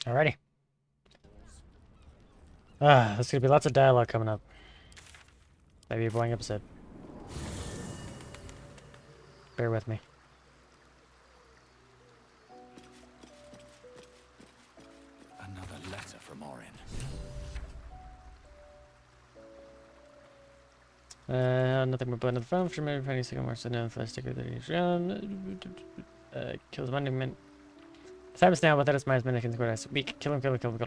Alrighty. There's gonna be lots of dialogue coming up. Maybe a boring episode. Bear with me. Another letter from Orin. Nothing but blood on the phone for me. Finding second more sudden if I stick with it. Kills monument. Time is now without his mind's minute can go as weak. Kill him, kill him, kill him.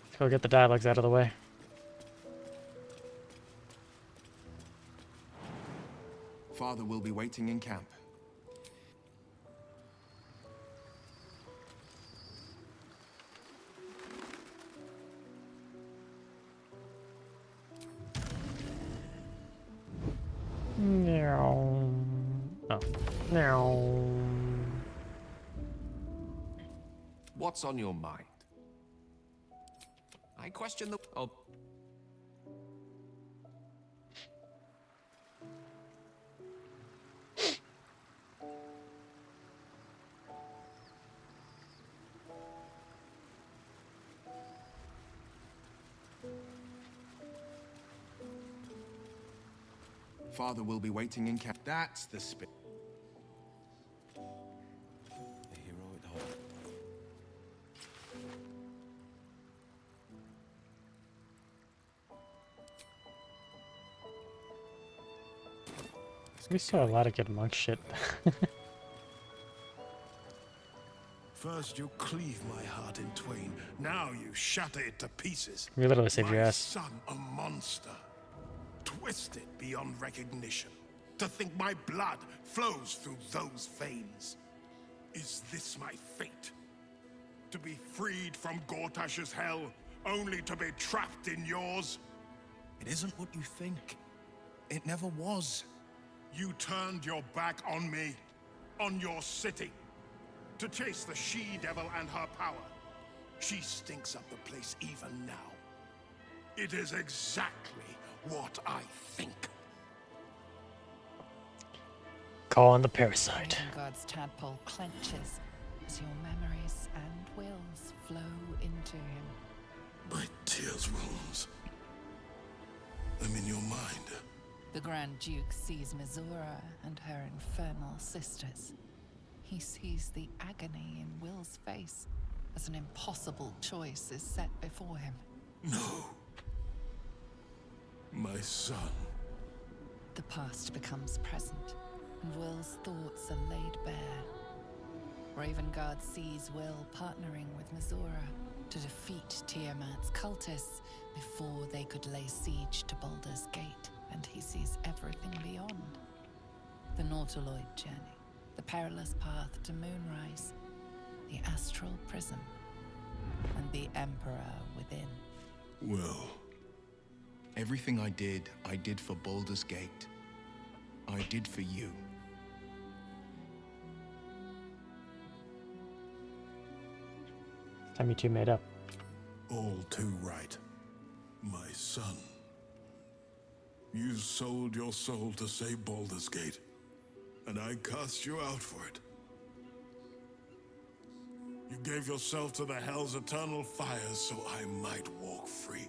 Let's go get the dialogues out of the way. Father will be waiting in camp. No. Oh. No. What's on your mind? I question the... Oh. Father will be waiting in camp. That's the spirit. The hero at home. We saw a lot of good monk shit. First you cleave my heart in twain, now you shatter it to pieces. We literally saved your My ass. son, a monster, twisted beyond recognition. To think my blood flows through those veins. Is this my fate? To be freed from Gortash's hell, only to be trapped in yours? It isn't what you think. It never was. You turned your back on me, on your city, to chase the she-devil and her power. She stinks up the place even now. It is exactly what I think. Call on the parasite. God's tadpole clenches as your memories and wills flow into him. My tears rose. I'm in your mind. The Grand Duke sees Mizora and her infernal sisters. He sees the agony in Will's face as an impossible choice is set before him. No. My son. The past becomes present, and Will's thoughts are laid bare. Ravengard sees Will partnering with Mizora to defeat Tiamat's cultists before they could lay siege to Baldur's Gate, and he sees everything beyond. The Nautiloid journey, the perilous path to Moonrise, the astral prism, and the Emperor within. Well, everything I did for Baldur's Gate. I did for you. Time you two made up. All too right. My son. You sold your soul to save Baldur's Gate, and I cast you out for it. You gave yourself to the Hell's eternal fires so I might walk free.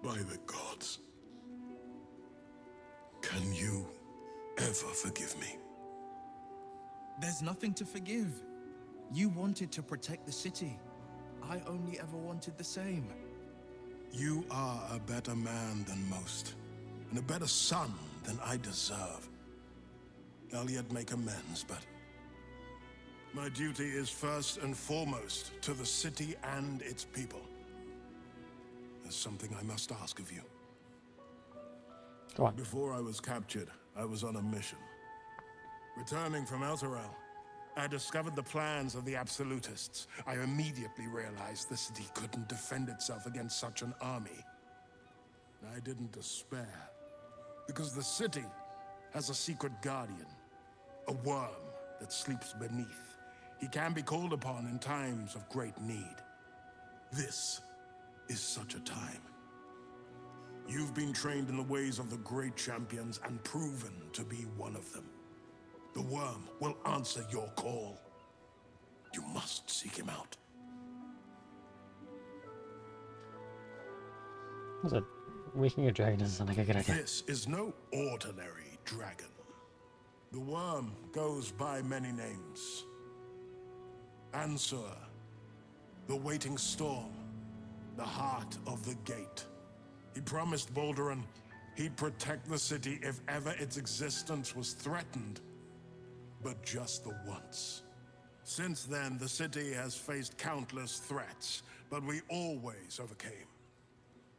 By the gods. Can you ever forgive me? There's nothing to forgive. You wanted to protect the city. I only ever wanted the same. You are a better man than most, and a better son than I deserve. I'll yet make amends, but my duty is first and foremost to the city and its people. There's something I must ask of you. Go on. Before I was captured, I was on a mission. Returning from Elturel, I discovered the plans of the Absolutists. I immediately realized the city couldn't defend itself against such an army. I didn't despair, because the city has a secret guardian, a worm that sleeps beneath. He can be called upon in times of great need. This is such a time. You've been trained in the ways of the great champions and proven to be one of them. The worm will answer your call. You must seek him out. What's a waking a dragon doesn't sound like a good idea. This is no ordinary dragon. The worm goes by many names. Ansur, the waiting storm, the heart of the gate. He promised Balduran he'd protect the city if ever its existence was threatened. But just the once. Since then, the city has faced countless threats, but we always overcame.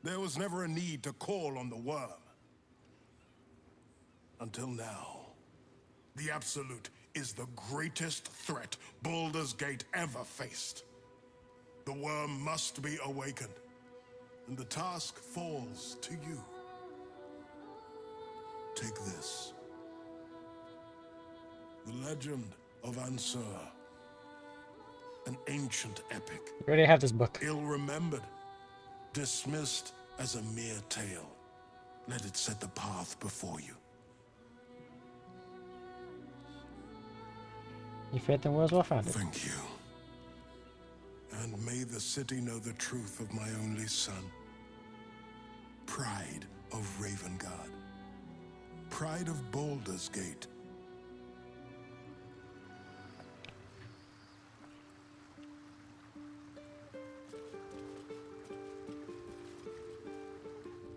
There was never a need to call on the worm. Until now. The Absolute is the greatest threat Baldur's Gate ever faced. The worm must be awakened, and the task falls to you. Take this. The Legend of Ansur. An ancient epic. You already have this book. Ill-remembered. Dismissed as a mere tale. Let it set the path before you. Your faith in was well founded. Thank you. And may the city know the truth of my only son. Pride of Ravengard. Pride of Baldur's Gate.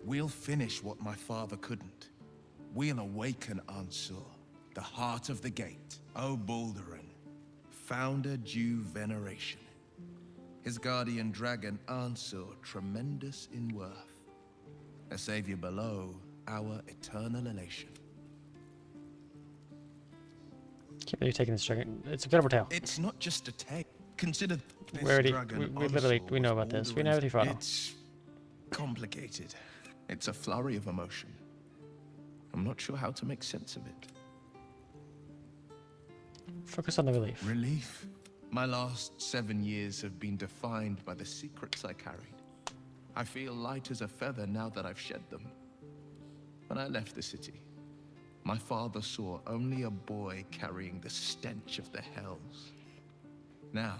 We'll finish what my father couldn't. We'll awaken Ansur, the heart of the gate. O Balduran, founder due veneration. His guardian dragon Ansur, tremendous in worth. A savior below, our eternal elation. Can't believe you're taking this dragon. It's a incredible tale. It's not just a tale. Consider this We already, dragon we literally, Ansur we know was about this. We know Balduran's- everything for It's complicated. It's a flurry of emotion. I'm not sure how to make sense of it. Focus on the relief. Relief? My last 7 years have been defined by the secrets I carried. I feel light as a feather now that I've shed them. When I left the city, my father saw only a boy carrying the stench of the hells. Now,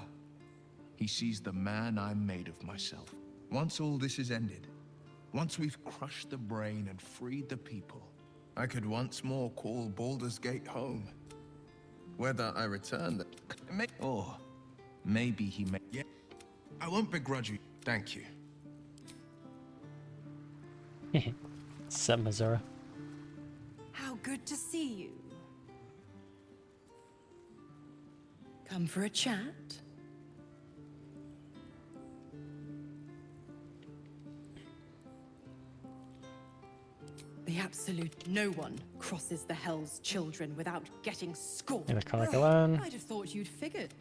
he sees the man I'm made of myself. Once all this is ended, once we've crushed the brain and freed the people, I could once more call Baldur's Gate home. Whether I return or maybe he may. Yeah, I won't begrudge you. Thank you. What's up, Missouri? How good to see you. Come for a chat? The Absolute. No one crosses the Hell's Children without getting scorned. Never call like alone. I'd have thought you'd figured.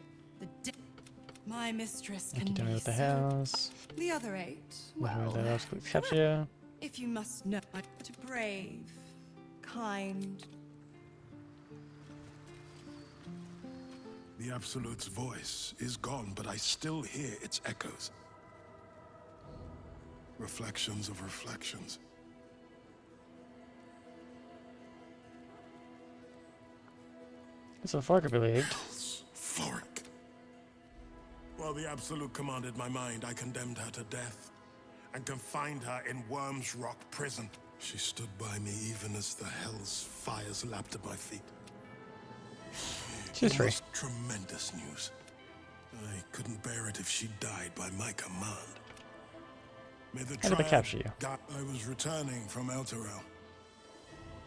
My mistress can Continue be with the so- house. The other 8, Well, well, else quick capture. if you must know, I'm brave, kind. The Absolute's voice is gone, but I still hear its echoes. Reflections of reflections. So far could be leagued. Thoric. While the Absolute commanded my mind, I condemned her to death and confined her in Worm's Rock prison. She stood by me even as the Hell's fires lapped at my feet. She's It free. was tremendous news. I couldn't bear it if she died by my command. May the How did they triad capture you? I was returning from Elturel.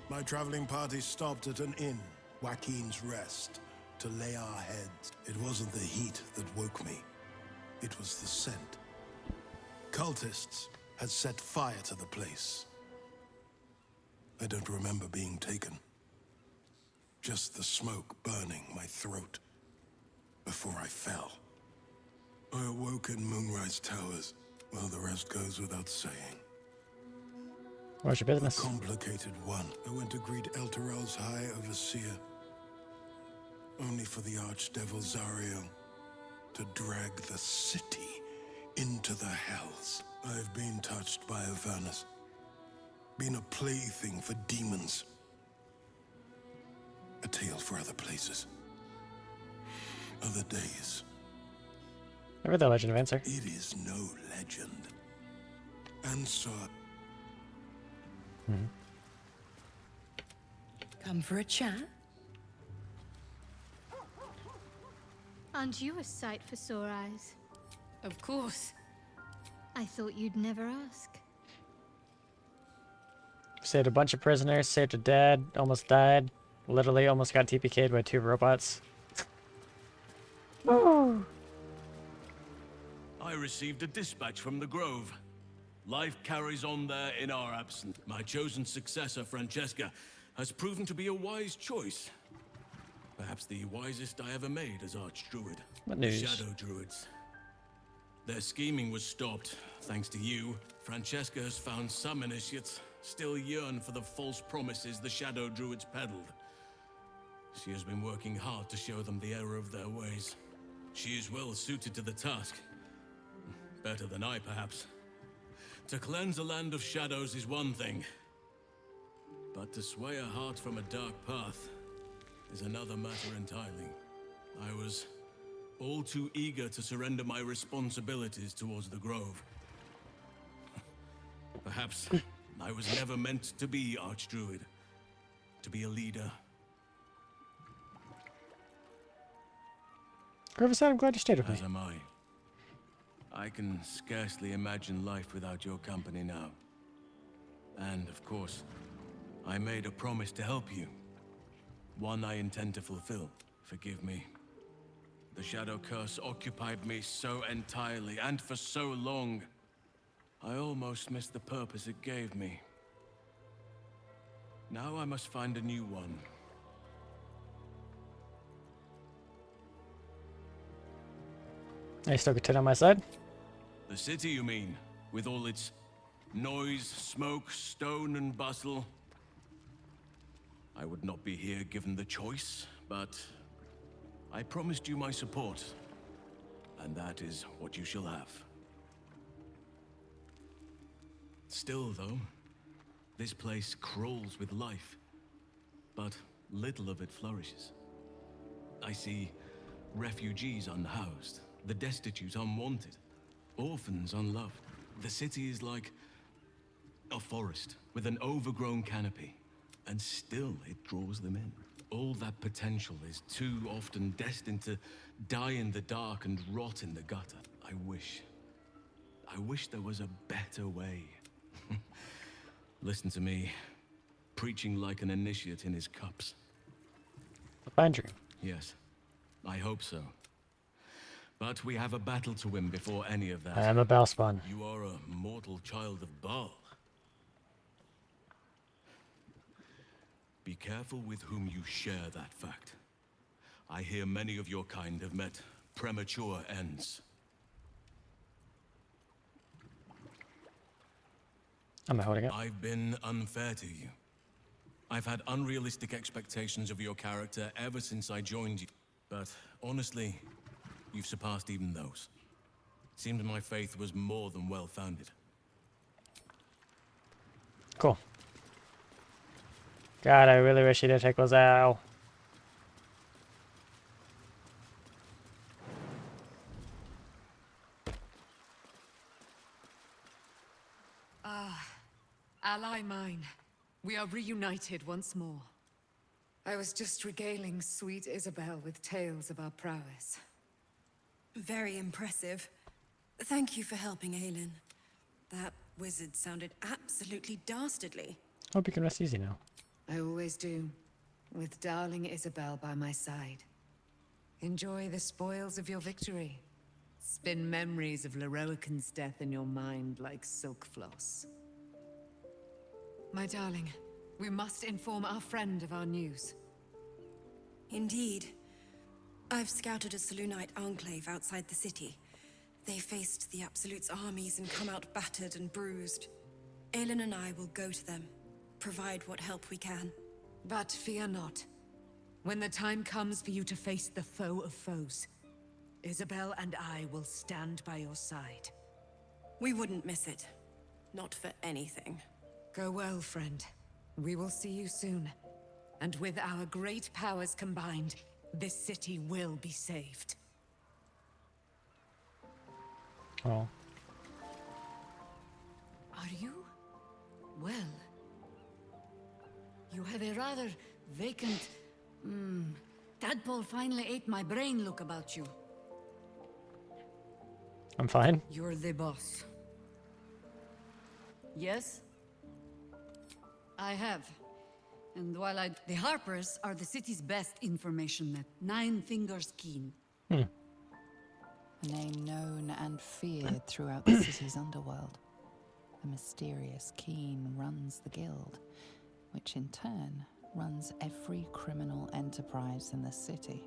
My traveling party stopped at an inn, Joaquin's Rest, to lay our heads. It wasn't the heat that woke me. It was the scent. Cultists had set fire to the place. I don't remember being taken. Just the smoke burning my throat before I fell. I awoke in Moonrise Towers. Well, the rest goes without saying. What's your A business? complicated one. I went to greet Elturel's High Overseer, only for the Archdevil Zariel to drag the city into the Hells. I've been touched by Avernus. been a plaything for demons. A tale for other places. Other days. I read the Legend of Answer. It is no legend. And so... Come for a chat? Aren't you a sight for sore eyes? Of course. I thought you'd never ask. Saved a bunch of prisoners, saved a dad, almost died. Literally almost got TPK'd by 2 robots. I received a dispatch from the Grove. Life carries on there in our absence. My chosen successor, Francesca, has proven to be a wise choice. Perhaps the wisest I ever made as Archdruid. What news? Shadow Druids. Their scheming was stopped, thanks to you. Francesca has found some initiates still yearn for the false promises the Shadow Druids peddled. She has been working hard to show them the error of their ways. She is well suited to the task. Better than I, perhaps. To cleanse a land of shadows is one thing, but to sway a heart from a dark path is another matter entirely. I was all too eager to surrender my responsibilities towards the Grove. Perhaps I was never meant to be Archdruid, to be a leader. Grover said, I'm glad you stayed with me. As am I. I can scarcely imagine life without your company now. And, of course, I made a promise to help you. One I intend to fulfill. Forgive me. The Shadow Curse occupied me so entirely, and for so long, I almost missed the purpose it gave me. Now I must find a new one. I still could turn on my side. The city, you mean? With all its noise, smoke, stone, and bustle? I would not be here given the choice, but I promised you my support, and that is what you shall have. Still, though, this place crawls with life, but little of it flourishes. I see refugees unhoused, the destitute unwanted, orphans unloved. The city is like a forest with an overgrown canopy, and still it draws them in. All that potential is too often destined to die in the dark and rot in the gutter. I wish there was a better way. Listen to me, preaching like an initiate in his cups. A fine dream. Yes, I hope so. But we have a battle to win before any of that. I am a Bellspawn. You are a mortal child of Baal. Be careful with whom you share that fact. I hear many of your kind have met premature ends. Am I holding it? I've been unfair to you. I've had unrealistic expectations of your character ever since I joined you. But honestly, you've surpassed even those. Seems my faith was more than well-founded. Cool. God, I really wish he did take Lazao. Ally mine, we are reunited once more. I was just regaling sweet Isabel with tales of our prowess. Very impressive. Thank you for helping Aelin. That wizard sounded absolutely dastardly. Hope you can rest easy now. I always do, with darling Isabel by my side. Enjoy the spoils of your victory. Spin memories of Leroican's death in your mind like silk floss. My darling, we must inform our friend of our news. Indeed. I've scouted a Selûnite enclave outside the city. They faced the Absolute's armies and come out battered and bruised. Aelin and I will go to them, provide what help we can. But fear not. When the time comes for you to face the foe of foes, Isabel and I will stand by your side. We wouldn't miss it. Not for anything. Go well, friend. We will see you soon. And with our great powers combined, this city will be saved. Oh. Are you? Well. You have a rather vacant... Tadpole finally ate my brain look about you. I'm fine. You're the boss. Yes? I have. And while the Harpers are the city's best information net, 9 fingers keen. A name known and feared throughout the city's underworld. The mysterious Keen runs the guild, which in turn runs every criminal enterprise in the city.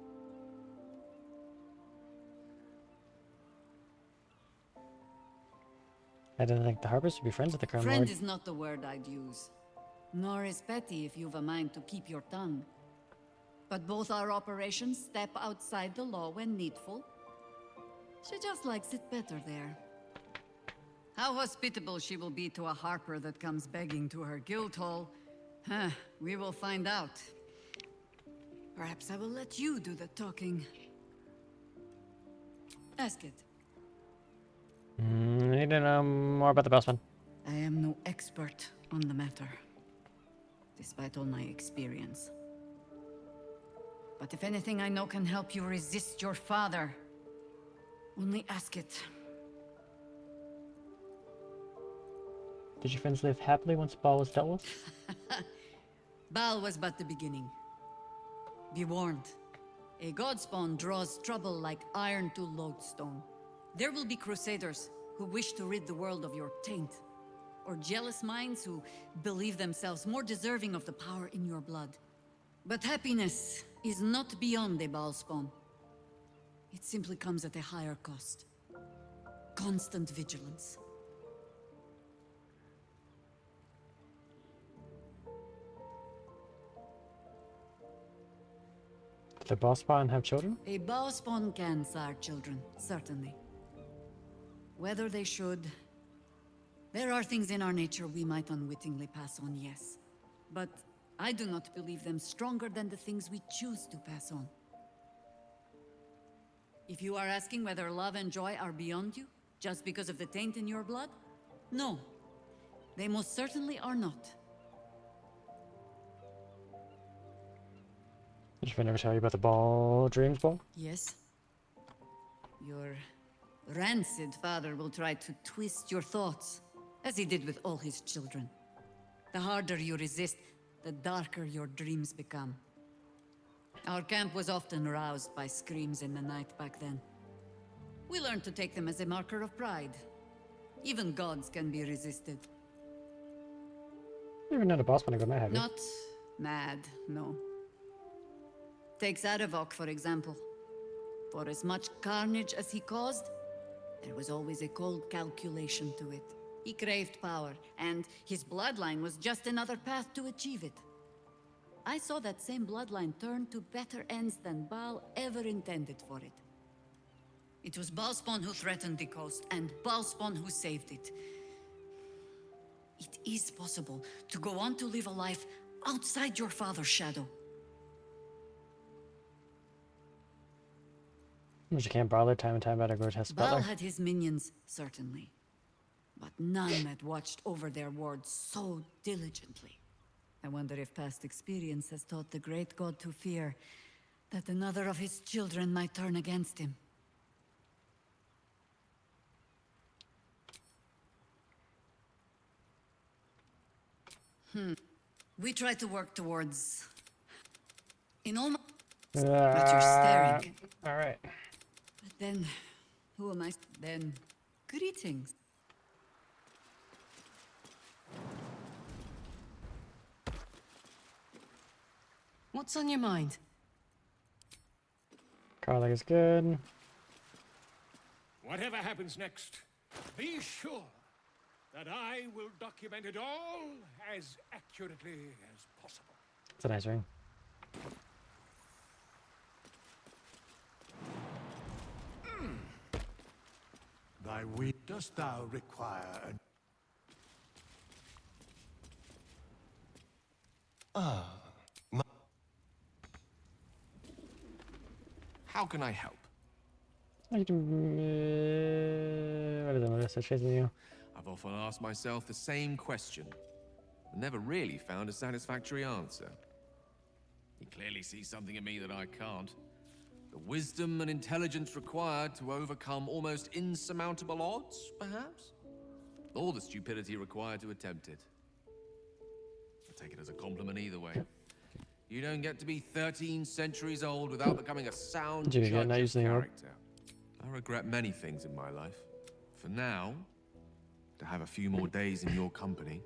I didn't think the Harpers would be friends with the Crown Friend Lord. is not the word I'd use. Nor is petty if you've a mind to keep your tongue. But both our operations step outside the law when needful. She just likes it better there. How hospitable she will be to a Harper that comes begging to her guild hall, we will find out. Perhaps I will let you do the talking. Ask it. I need to know more about the bossman. I am no expert on the matter, despite all my experience. But if anything I know can help you resist your father, only ask it. Did your friends live happily once Bal was dealt with? Bal was but the beginning. Be warned. A godspawn draws trouble like iron to lodestone. There will be crusaders who wish to rid the world of your taint, or jealous minds who believe themselves more deserving of the power in your blood. But happiness is not beyond a Balspawn. It simply comes at a higher cost. Constant vigilance. Did the bossman have children? A Balspawn can sire children, certainly. Whether they should... There are things in our nature we might unwittingly pass on, yes. But I do not believe them stronger than the things we choose to pass on. If you are asking whether love and joy are beyond you, just because of the taint in your blood? No. They most certainly are not. Did your friend ever tell you about the ball dreams ball? Yes. Your rancid father will try to twist your thoughts, as he did with all his children. The harder you resist, the darker your dreams become. Our camp was often roused by screams in the night back then. We learned to take them as a marker of pride. Even gods can be resisted. You even know the bossman to go mad, have you? Not mad, no. Take Zarevok, for example. For as much carnage as he caused, there was always a cold calculation to it. He craved power, and his bloodline was just another path to achieve it. I saw that same bloodline turn to better ends than Baal ever intended for it. It was Balspawn who threatened the coast, and Balspawn who saved it. It is possible to go on to live a life outside your father's shadow. But you can't bother time and time about a grotesque Baal butler. had his minions, certainly. But none that watched over their wards so diligently. I wonder if past experience has taught the great god to fear that another of his children might turn against him. We try to work towards... In all my... But you're staring. Alright. But then... Who am I? Then... Greetings. What's on your mind? Garlic is good. Whatever happens next, be sure that I will document it all as accurately as possible. It's a nice ring. Thy wit dost thou require How can I help? What is it? What is it chasing you? I've often asked myself the same question, but never really found a satisfactory answer. He clearly sees something in me that I can't. The wisdom and intelligence required to overcome almost insurmountable odds, perhaps? Or the stupidity required to attempt it. I take it as a compliment either way. You don't get to be 13 centuries old without becoming a sound Dude, judge yeah, not of using your- character. I regret many things in my life. For now, to have a few more days in your company,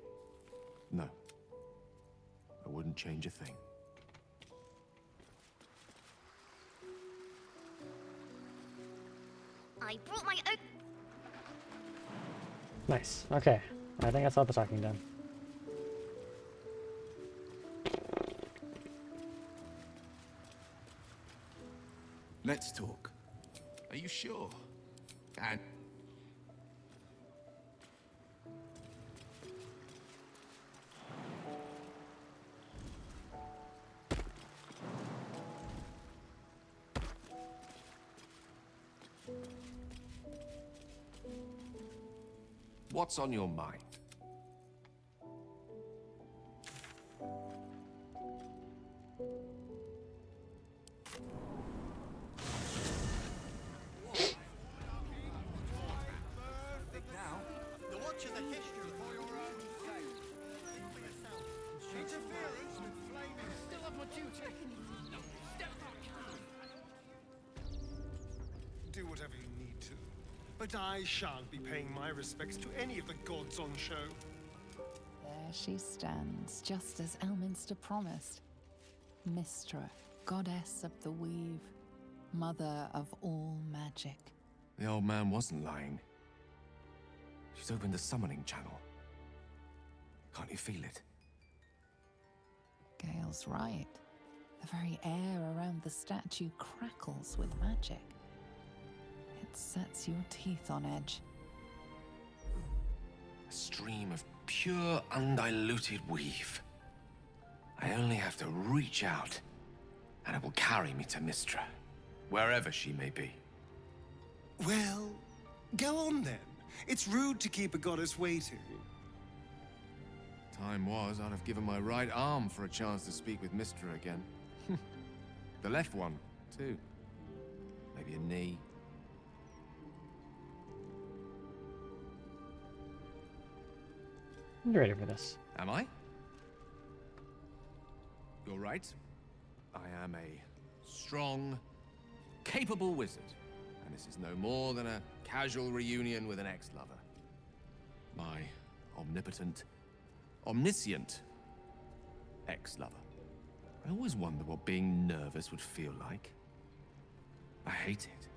no. I wouldn't change a thing. I brought my own. Nice. Okay. I think I saw the talking done. Let's talk. Are you sure? And what's on your mind? Do whatever you need to. But I shan't be paying my respects to any of the gods on show. There she stands, just as Elminster promised. Mystra, goddess of the weave, mother of all magic. The old man wasn't lying. She's opened the summoning channel. Can't you feel it? Gale's right. The very air around the statue crackles with magic. It sets your teeth on edge. A stream of pure, undiluted weave. I only have to reach out, and it will carry me to Mystra, wherever she may be. Well, go on then. It's rude to keep a goddess waiting. Time was, I'd have given my right arm for a chance to speak with Mystra again. The left one, too. Maybe a knee. I'm ready for this. Am I? You're right. I am a strong, capable wizard. And this is no more than a casual reunion with an ex-lover. My omnipotent, omniscient ex-lover. I always wonder what being nervous would feel like. I hate it.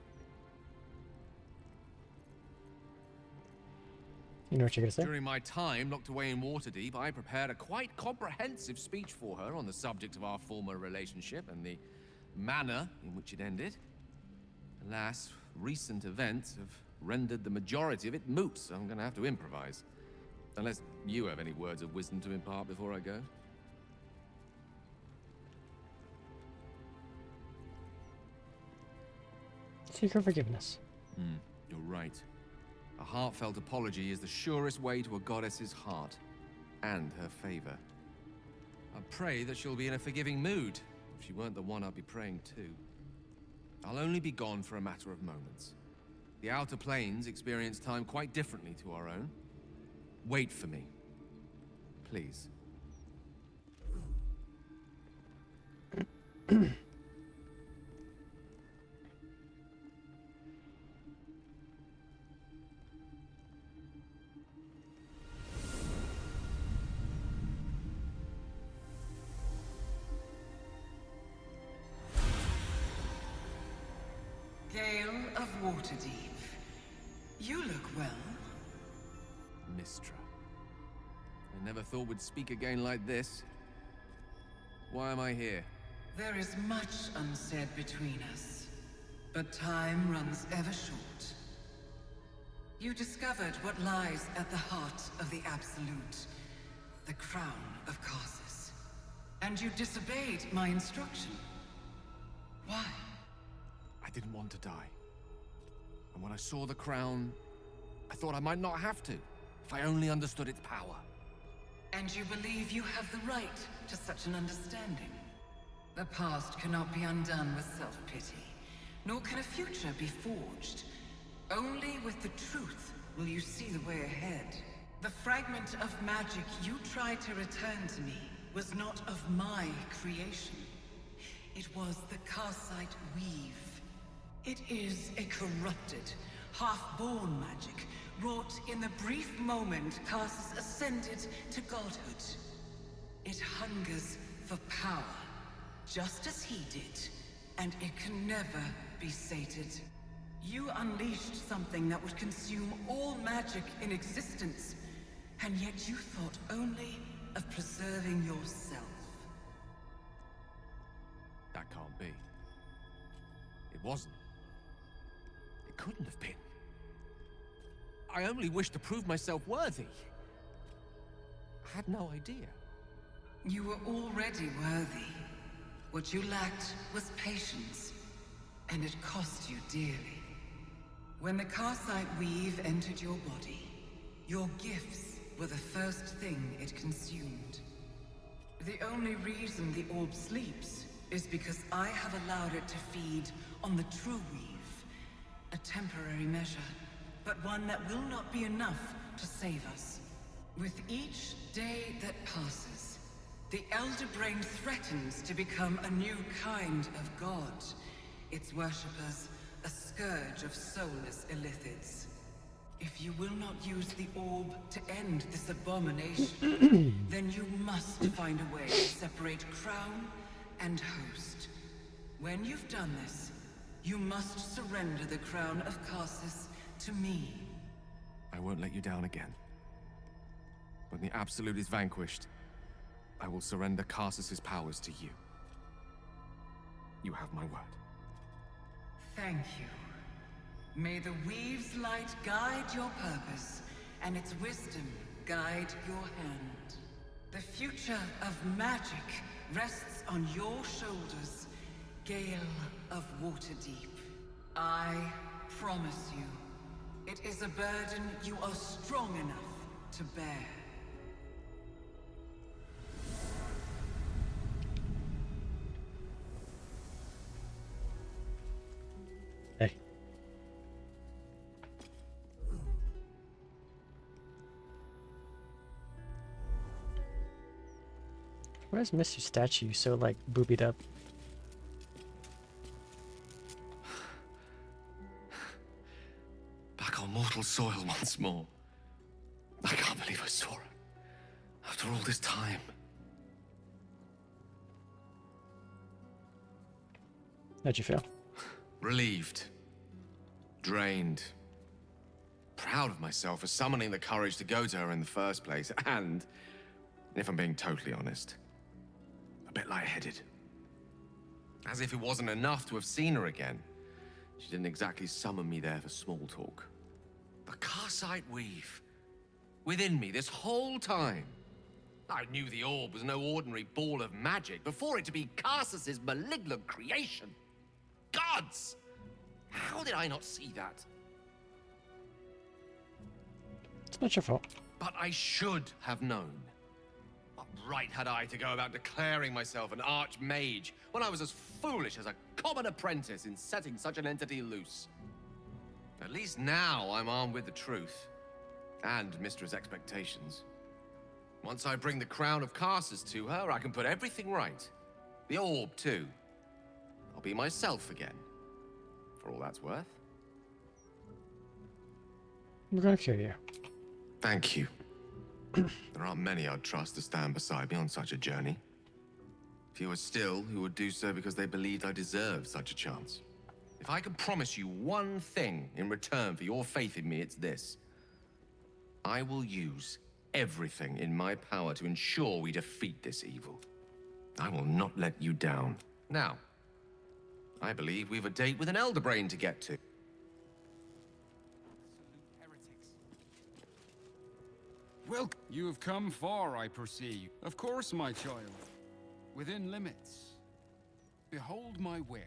You know what you're gonna say? During my time locked away in Waterdeep, I prepared a quite comprehensive speech for her on the subject of our former relationship and the manner in which it ended. Alas, recent events have rendered the majority of it moot, so I'm gonna have to improvise. Unless you have any words of wisdom to impart before I go. Seek her forgiveness. You're right. A heartfelt apology is the surest way to a goddess's heart and her favor. I pray that she'll be in a forgiving mood. If she weren't the one, I'd be praying too. I'll only be gone for a matter of moments. The Outer Planes experience time quite differently to our own. Wait for me. Please. Gale of Waterdeep. You look well. Mystra. I never thought we'd speak again like this. Why am I here? There is much unsaid between us, but time runs ever short. You discovered what lies at the heart of the Absolute, the crown of Karsus. And you disobeyed my instruction. Why? I didn't want to die. And when I saw the crown, I thought I might not have to, if I only understood its power. And you believe you have the right to such an understanding? The past cannot be undone with self-pity, nor can a future be forged. Only with the truth will you see the way ahead. The fragment of magic you tried to return to me was not of my creation. It was the Karsite Weave. It is a corrupted, half-born magic, wrought in the brief moment Karsus ascended to godhood. It hungers for power, just as he did, and it can never be sated. You unleashed something that would consume all magic in existence, and yet you thought only of preserving yourself. That can't be. It wasn't. It couldn't have been. I only wished to prove myself worthy. I had no idea. You were already worthy. What you lacked was patience, and it cost you dearly. When the Karsite Weave entered your body, your gifts were the first thing it consumed. The only reason the orb sleeps is because I have allowed it to feed on the true weave. A temporary measure, but one that will not be enough to save us. With each day that passes, the Elder Brain threatens to become a new kind of god. Its worshippers, a scourge of soulless illithids. If you will not use the orb to end this abomination, then you must find a way to separate crown and host. When you've done this, you must surrender the crown of Karsus to me. I won't let you down again. When the Absolute is vanquished, I will surrender Karsus's powers to you. You have my word. Thank you. May the Weave's light guide your purpose, and its wisdom guide your hand. The future of magic rests on your shoulders, Gale of Waterdeep. I promise you, it is a burden you are strong enough to bear. Hey. Why is Mr. Statue so, like, boobied up? Back on mortal soil once more. I can't believe I saw her. After all this time. How'd you feel? Relieved. Drained. Proud of myself for summoning the courage to go to her in the first place. And, if I'm being totally honest, a bit lightheaded. As if it wasn't enough to have seen her again. She didn't exactly summon me there for small talk. The Karsite Weave. Within me this whole time. I knew the orb was no ordinary ball of magic before it to be Karsus's malignant creation. Gods! How did I not see that? It's not your fault. But I should have known. What right had I to go about declaring myself an archmage when I was as foolish as a common apprentice in setting such an entity loose? At least now I'm armed with the truth. And Mistra's expectations. Once I bring the crown of Karsus to her, I can put everything right. The orb, too. I'll be myself again. For all that's worth. We're gonna cure you. Thank you. There aren't many I'd trust to stand beside me on such a journey. Fewer still who would do so because they believed I deserved such a chance. If I could promise you one thing in return for your faith in me, it's this. I will use everything in my power to ensure we defeat this evil. I will not let you down. Now, I believe we've a date with an Elder Brain to get to. Well, you have come far, I perceive. Of course, my child. within limits. Behold my wares.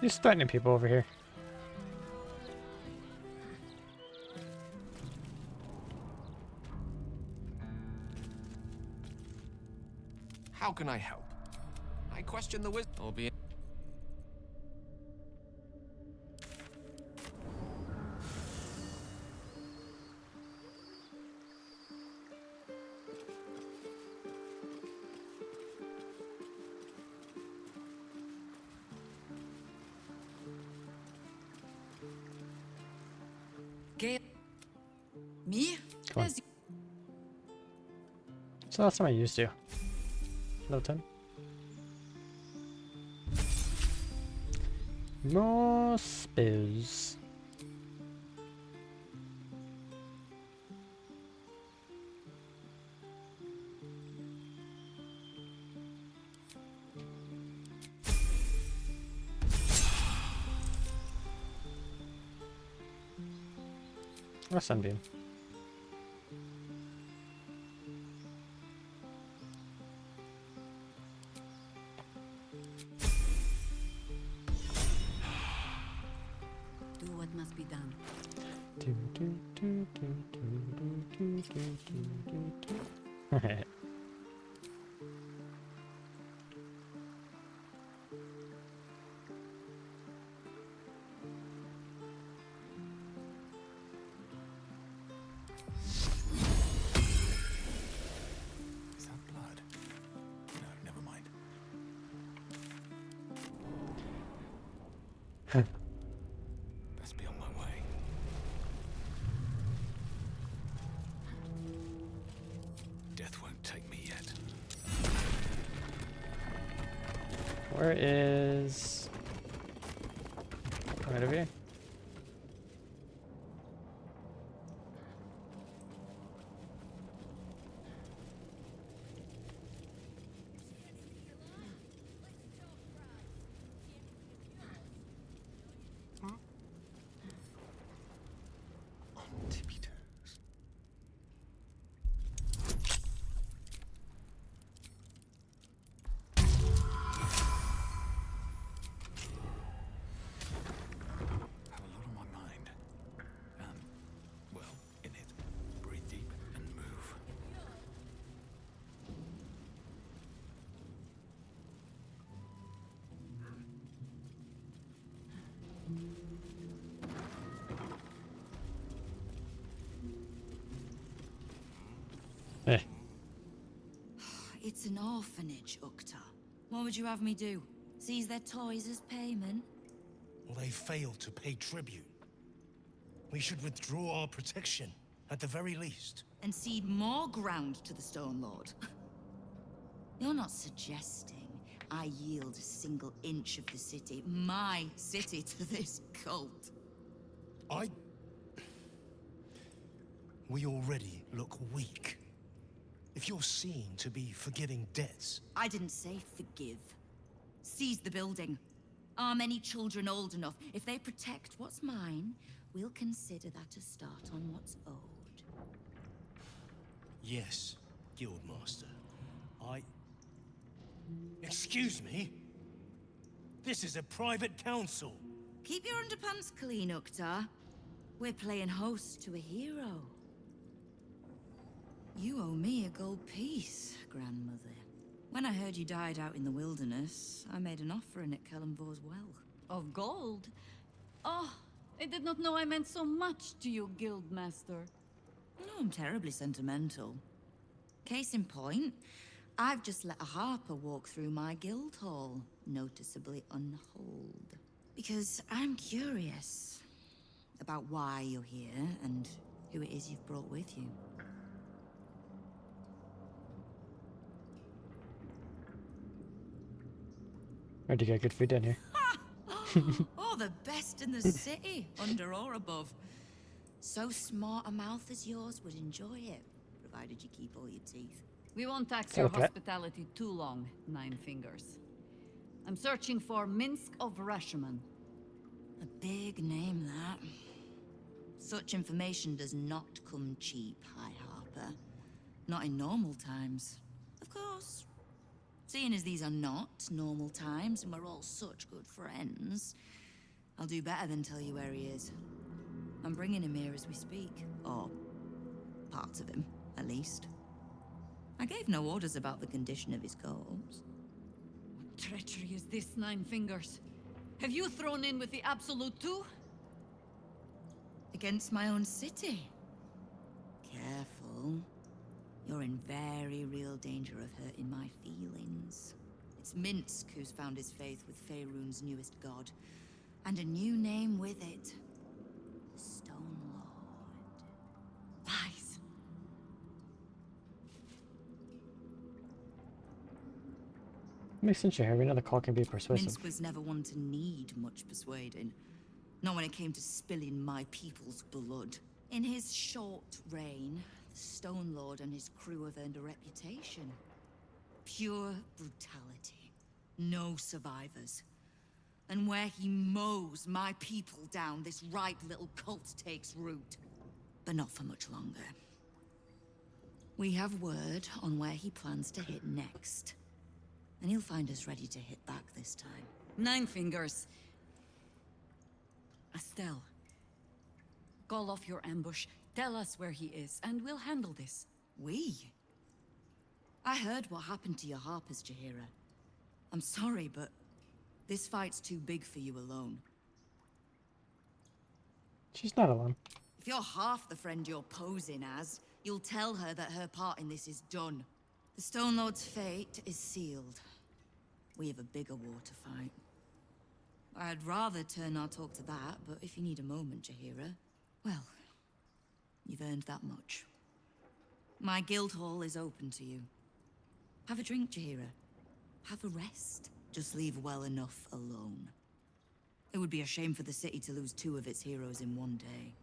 He's threatening people over here. How can I help? I question the wisdom. Albeit. Gale. Me? Come on. It's the last time I used to. No time. More spills. Or sunbeam. Do what must be done. Is that blood? No, never mind. Best be on my way. Death won't take me yet. Where is... Right over here? Tippy toes. Have a lot on my mind. And, well, in it. Breathe deep and move. Eh. It's an orphanage, Ukta. What would you have me do? Seize their toys as payment? Well, they failed to pay tribute. We should withdraw our protection, at the very least. And cede more ground to the Stone Lord? You're not suggesting I yield a single inch of the city, my city, to this cult? We already look weak. If you're seen to be forgiving debts... I didn't say forgive. Seize the building. Arm any children old enough. If they protect what's mine, we'll consider that a start on what's owed. Yes, Guildmaster. Excuse me? This is a private council. Keep your underpants clean, Ukta. We're playing host to a hero. You owe me a gold piece, grandmother. When I heard you died out in the wilderness, I made an offering at Kellenvor's well. Of gold? Oh, I did not know I meant so much to you, Guildmaster. No, I'm terribly sentimental. Case in point, I've just let a harper walk through my guild hall, noticeably unholed. Because I'm curious about why you're here and who it is you've brought with you. Or do you get good food down here? Oh, the best in the city, under or above. So smart a mouth as yours would enjoy it, provided you keep all your teeth. We won't tax Is that your a threat? hospitality too long, Nine Fingers. I'm searching for Minsk of Rashomon. A big name, that. Such information does not come cheap, High Harper. Not in normal times. Of course. Seeing as these are not normal times and we're all such good friends, I'll do better than tell you where he is. I'm bringing him here as we speak. Or parts of him, at least. I gave no orders about the condition of his corpse. What treachery is this, Nine Fingers? Have you thrown in with the Absolute too? Against my own city. Careful. You're in very real danger of hurting my feelings. It's Minsk who's found his faith with Faerun's newest god. And a new name with it. The Stone Lord. Lies. Makes sense here. We know the call can be persuasive. Minsk was never one to need much persuading. Not when it came to spilling my people's blood. In his short reign, the Stone Lord and his crew have earned a reputation. Pure brutality. No survivors. And where he mows my people down, this ripe little cult takes root. But not for much longer. We have word on where he plans to hit next. And he'll find us ready to hit back this time. Nine Fingers. Estelle. Call off your ambush. Tell us where he is, and we'll handle this. We? I heard what happened to your Harpers, Jaheira. I'm sorry, but this fight's too big for you alone. She's not alone. If you're half the friend you're posing as, you'll tell her that her part in this is done. The Stone Lord's fate is sealed. We have a bigger war to fight. I'd rather turn our talk to that, but if you need a moment, Jaheira, well, you've earned that much. My guild hall is open to you. Have a drink, Jaheira. Have a rest. Just leave well enough alone. It would be a shame for the city to lose 2 of its heroes in one day.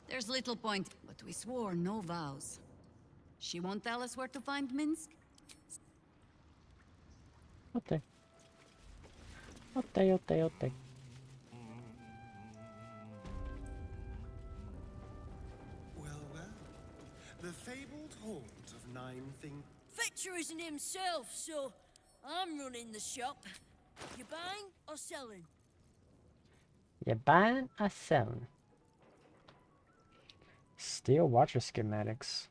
There's little point, but we swore no vows. She won't tell us where to find Minsk? Okay. Okay. Well, well. The fabled haunt of Nine Fingers. Fetcher isn't himself, so I'm running the shop. You buying or selling? You buying or selling? Steel Watcher schematics.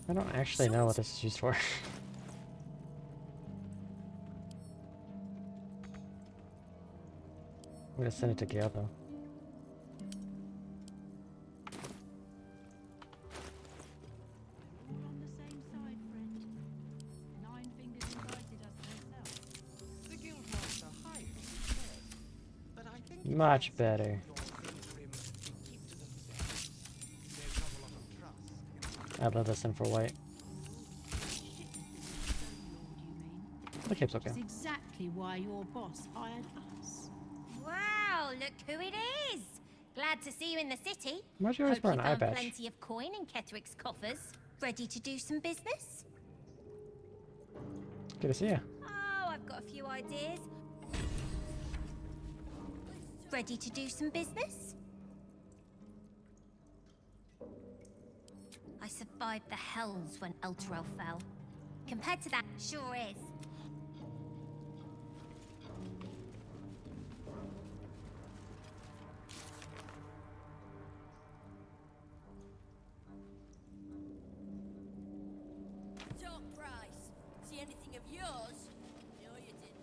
I don't actually know what this is used for. I'm gonna send it to Gale though. Much better. I'd let this in for white. The cape's okay. That's exactly why your boss hired us. Wow, look who it is! Glad to see you in the city. Why'd you always Hope wear you an eye found patch? plenty of coin in Ketwick's coffers. Ready to do some business? Good to see you. Oh, I've got a few ideas. Ready to do some business? I survived the hells when Elturel fell. Compared to that, sure is. Top price. See anything of yours? No, you didn't.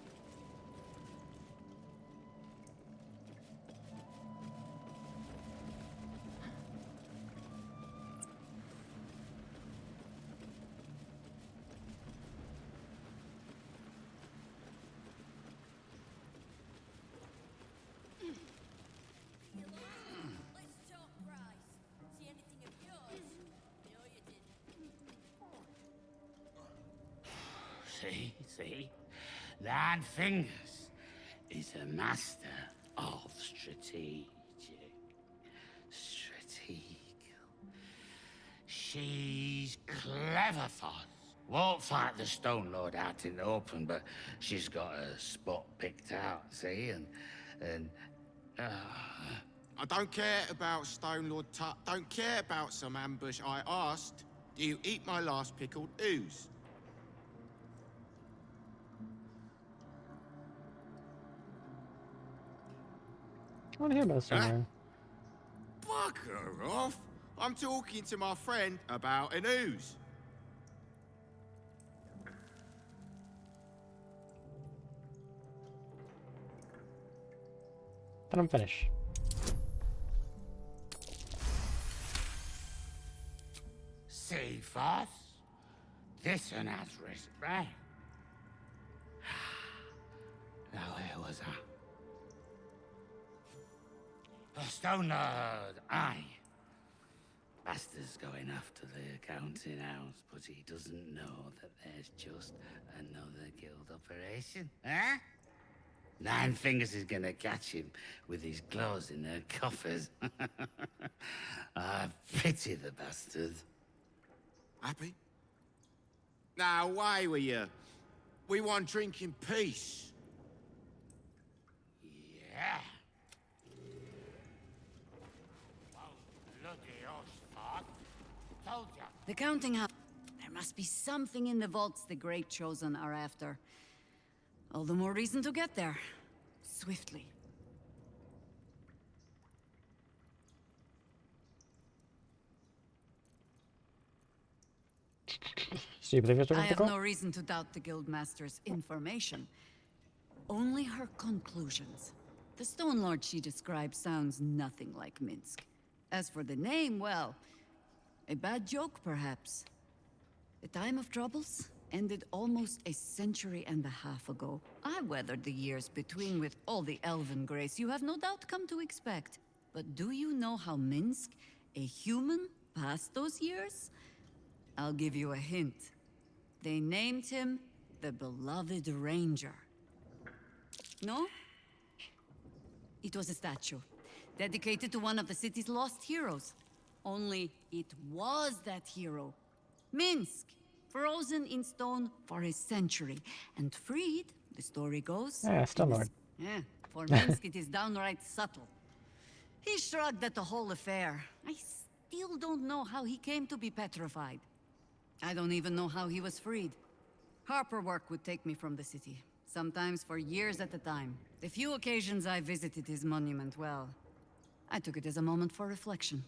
Let's talk price. See anything of yours? No, you didn't. See? 9 Fingers is a master of strategic. She's clever, Foss. Won't fight the Stone Lord out in the open, but she's got a spot picked out, see? I don't care about Stone Lord Tut. Don't care about some ambush. I asked, do you eat my last pickled ooze? I want to hear about this one. Bugger off! I'm talking to my friend about an ooze. Then I'm finished. See, Foss? This one has respect. Now, where was I? The Stone Lord, aye. Bastard's going after the accounting house, but he doesn't know that there's just another guild operation, eh? 9 Fingers is gonna catch him with his claws in her coffers. I pity the bastard. Happy? Now, away with you. We want drink in peace. Yeah. Bloody osh, Foss. Told ya. The counting house. There must be something in the vaults the Great Chosen are after. All the more reason to get there. Swiftly. So you believe it's I have no reason to doubt the Guildmaster's information. Only her conclusions. The Stone Lord she describes sounds nothing like Minsk. As for the name, well, a bad joke perhaps. The time of troubles ended almost a century and a half ago. I weathered the years between with all the elven grace you have no doubt come to expect. But do you know how Minsk, a human, passed those years? I'll give you a hint. They named him the Beloved Ranger. No? It was a statue, dedicated to one of the city's lost heroes. Only it was that hero, Minsk, frozen in stone for a century, and freed, the story goes. Yeah, Stone Lord. Yeah, for Minsk it is downright subtle. He shrugged at the whole affair. I still don't know how he came to be petrified. I don't even know how he was freed. Harper work would take me from the city, sometimes for years at a time. The few occasions I visited his monument, well, I took it as a moment for reflection.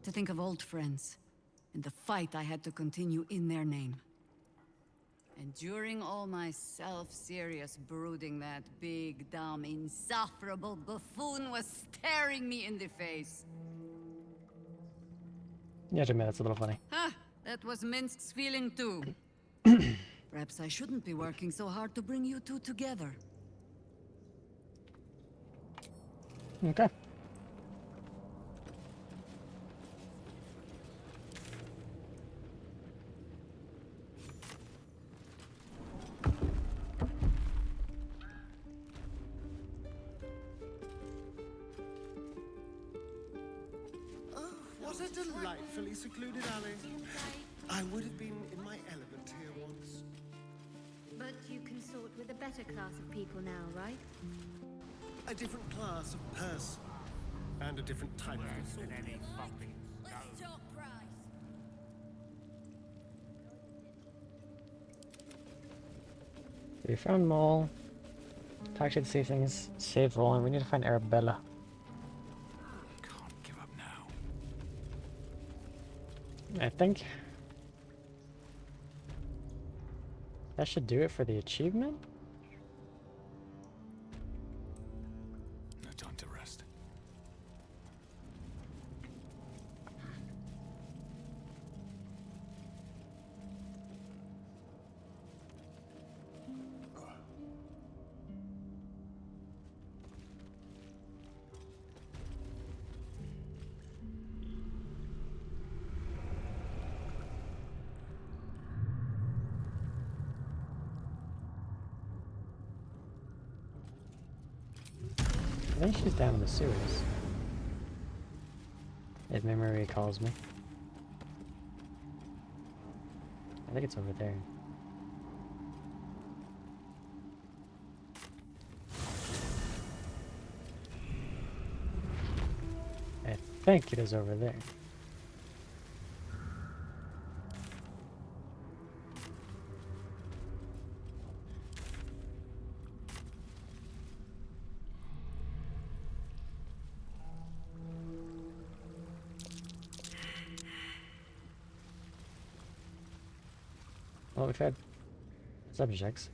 To think of old friends, and the fight I had to continue in their name. And during all my self-serious brooding, that big, dumb, insufferable buffoon was staring me in the face. Yeah, to admit that's a little funny. Ha! That was Minsk's feeling too. Perhaps I shouldn't be working so hard to bring you two together. Okay. What a delightfully secluded alley. I would have been in my element here once. But you consort with a better class of people now, right? A different class of person. And a different type of consort. Let's talk price. We found Mole. Talk to the save things. Save Roland. We need to find Arabella. Can't give up now. I think that should do it for the achievement. No time to rest. I think she's down in the sewers. If memory calls me. I think it's over there. I think it is over there. Well, we've had subjects.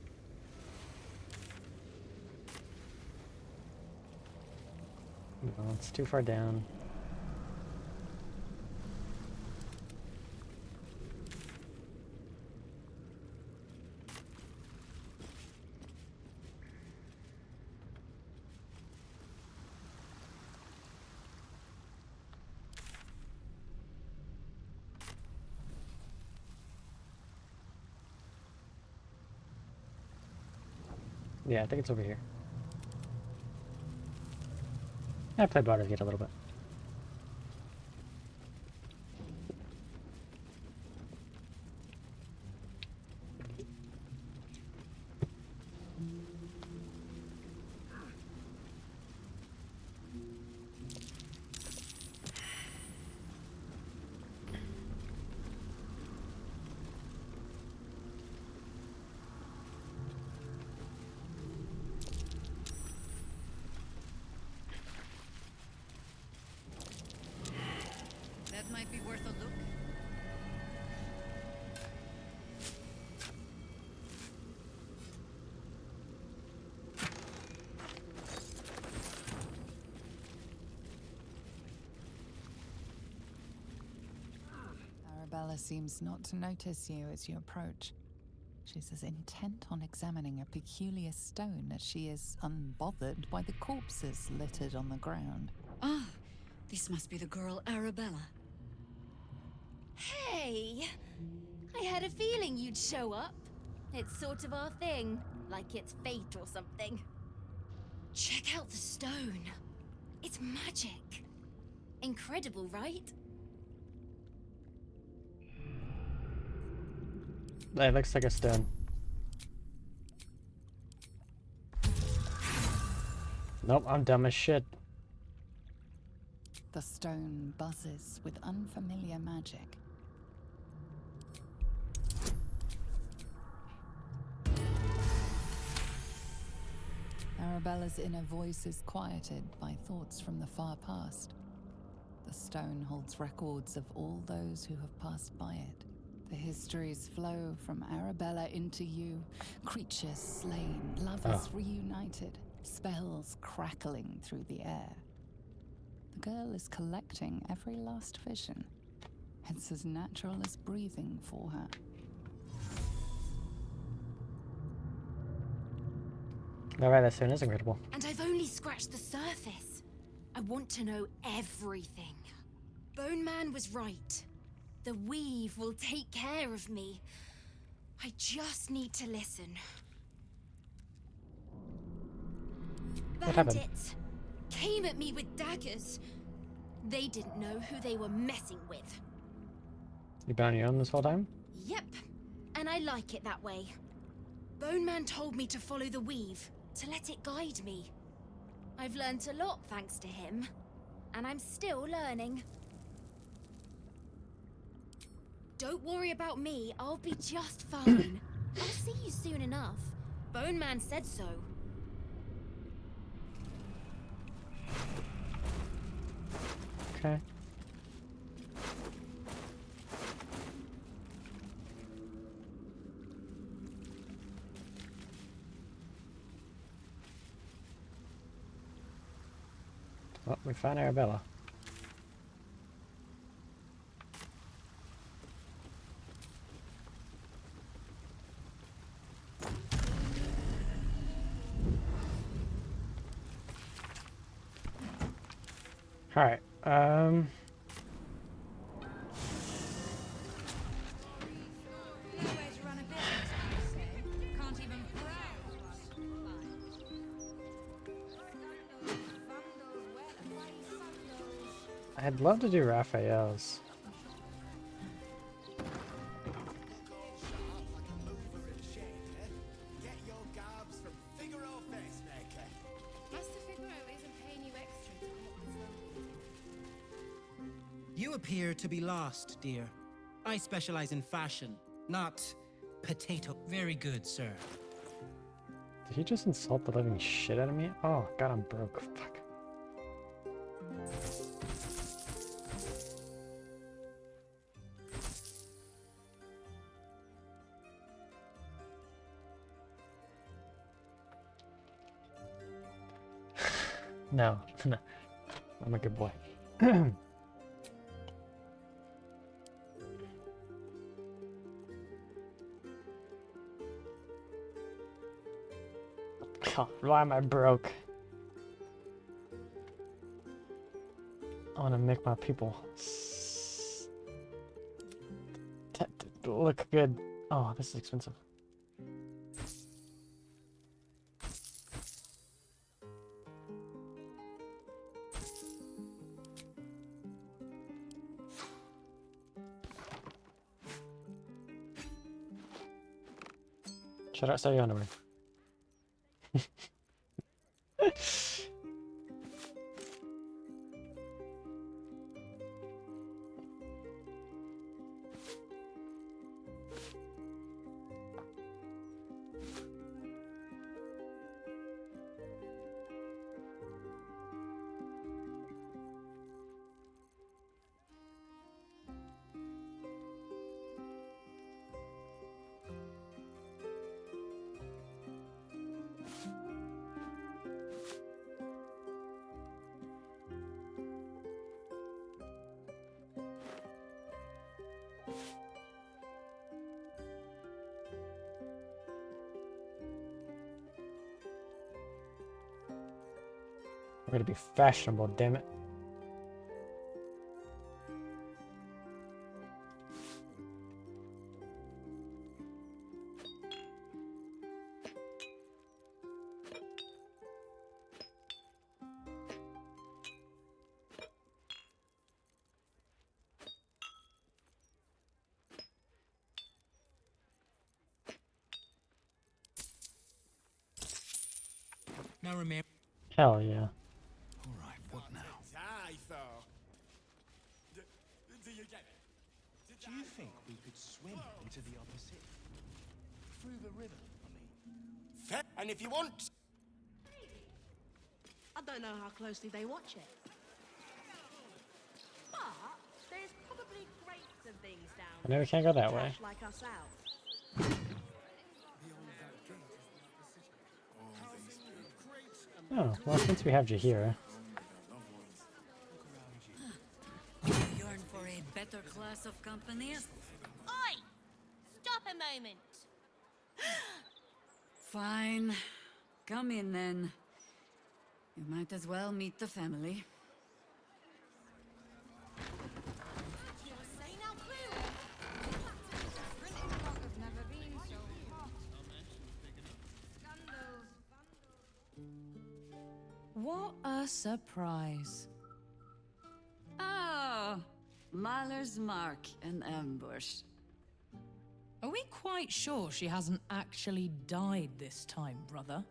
Well, it's too far down. Yeah, I think it's over here. I played Baldur's Gate a little bit. That might be worth a look. Arabella seems not to notice you as you approach. She's as intent on examining a peculiar stone as she is unbothered by the corpses littered on the ground. Ah, this must be the girl Arabella. Hey! I had a feeling you'd show up. It's sort of our thing, like it's fate or something. Check out the stone. It's magic. Incredible, right? It looks like a stone. Nope, I'm dumb as shit. The stone buzzes with unfamiliar magic. Arabella's inner voice is quieted by thoughts from the far past. The stone holds records of all those who have passed by it. The histories flow from Arabella into you. Creatures slain, lovers reunited, spells crackling through the air. The girl is collecting every last vision. It's as natural as breathing for her. Alright, that stone is incredible. And I've only scratched the surface. I want to know everything. Bone Man was right. The weave will take care of me. I just need to listen. What happened? Bandits came at me with daggers. They didn't know who they were messing with. You been on your own this whole time? Yep, and I like it that way. Bone Man told me to follow the weave, to let it guide me. I've learned a lot thanks to him, and I'm still learning. Don't worry about me, I'll be just fine. I'll see you soon enough. Bone Man said so. Okay. Well, we found Arabella. Alright, I'd love to do Raphael's. You appear to be lost, dear. I specialize in fashion, not potato. Very good, sir. Did he just insult the living shit out of me? Oh, God, I'm broke. Fuck. No, no. I'm a good boy. God, why am I broke? I want to make my people look good. Oh, this is expensive. Should I sell your underwear? We're gonna be fashionable, damn it. Now remember. Hell yeah. Alright, what now? Do you think we could swim into the opposite? Through the river, I mean. And if you want... I don't know how closely they watch it. But there's probably crates and things down I know we can't go that way. like us out. Oh, well, since we have Jahira. Yearn for a better class of company? Oi! Stop a moment. Fine. Come in then. You might as well meet the family. What a surprise. Mahler's mark and ambush. Are we quite sure she hasn't actually died this time, brother?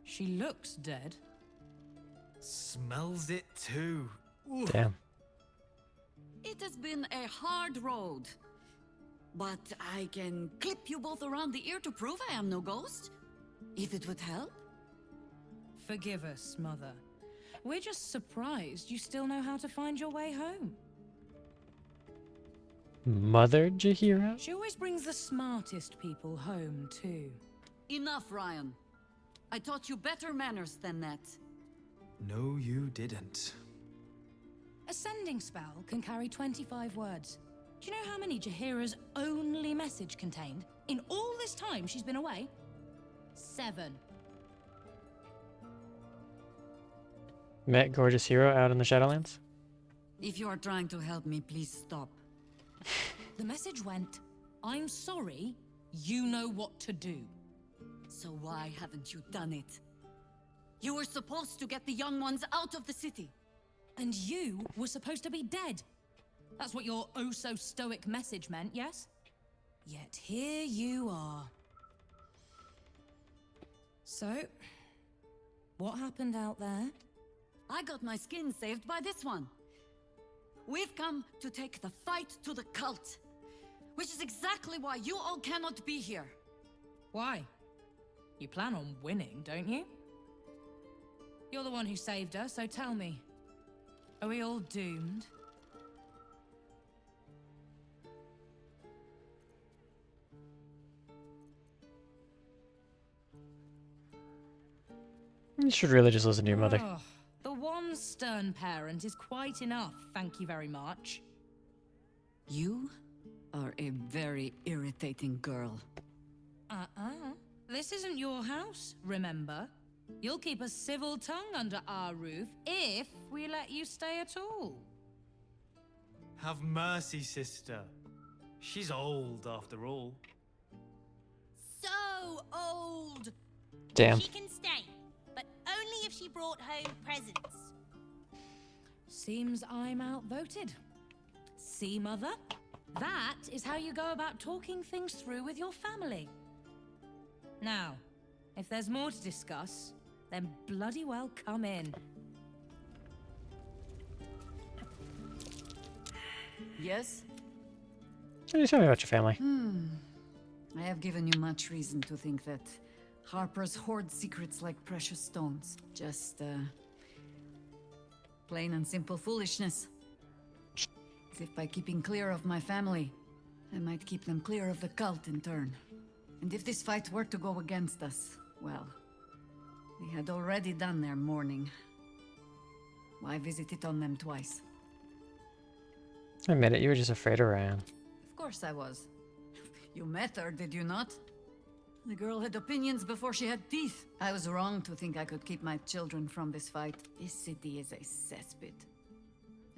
She looks dead. Smells it too. Ooh. Damn. It has been a hard road. But I can clip you both around the ear to prove I am no ghost. If it would help. Forgive us, Mother. We're just surprised you still know how to find your way home. Mother Jahira? She always brings the smartest people home, too. Enough, Ryan. I taught you better manners than that. No, you didn't. A sending spell can carry 25 words. Do you know how many Jahira's only message contained? In all this time she's been away? 7. Met gorgeous hero out in the Shadowlands? If you are trying to help me, please stop. The message went, I'm sorry, you know what to do. So why haven't you done it? You were supposed to get the young ones out of the city. And you were supposed to be dead. That's what your oh-so-stoic message meant, yes? Yet here you are. So, what happened out there? I got my skin saved by this one. We've come to take the fight to the cult. Which is exactly why you all cannot be here. Why? You plan on winning, don't you? You're the one who saved us, so tell me. Are we all doomed? You should really just listen to your mother. Oh, the one stern parent is quite enough, thank you very much. You are a very irritating girl. This isn't your house, remember? You'll keep a civil tongue under our roof if we let you stay at all. Have mercy, sister. She's old, after all. So old. Damn. She can stay, but only if she brought home presents. Seems I'm outvoted. See, Mother? That is how you go about talking things through with your family. Now, if there's more to discuss, then bloody well come in. Yes? Can you tell me about your family? I have given you much reason to think that Harper's hoard secrets like precious stones. Just, plain and simple foolishness. As if by keeping clear of my family, I might keep them clear of the cult in turn. And if this fight were to go against us, well, they had already done their mourning. Why visit it on them twice? I admit it, you were just afraid of Ryan. Of course I was. You met her, did you not? The girl had opinions before she had teeth. I was wrong to think I could keep my children from this fight. This city is a cesspit.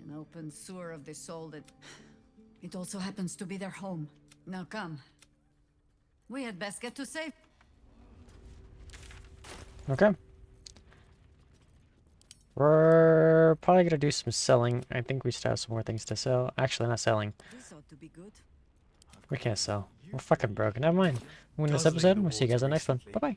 An open sewer of the soul that... It also happens to be their home. Now come. We had best get to safe. Okay. We're probably gonna do some selling. I think we still have some more things to sell. Actually, not selling. This ought to be good. We can't sell. We're fucking broke. Never mind. We'll win this episode. We'll see you guys on the next one. Bye-bye.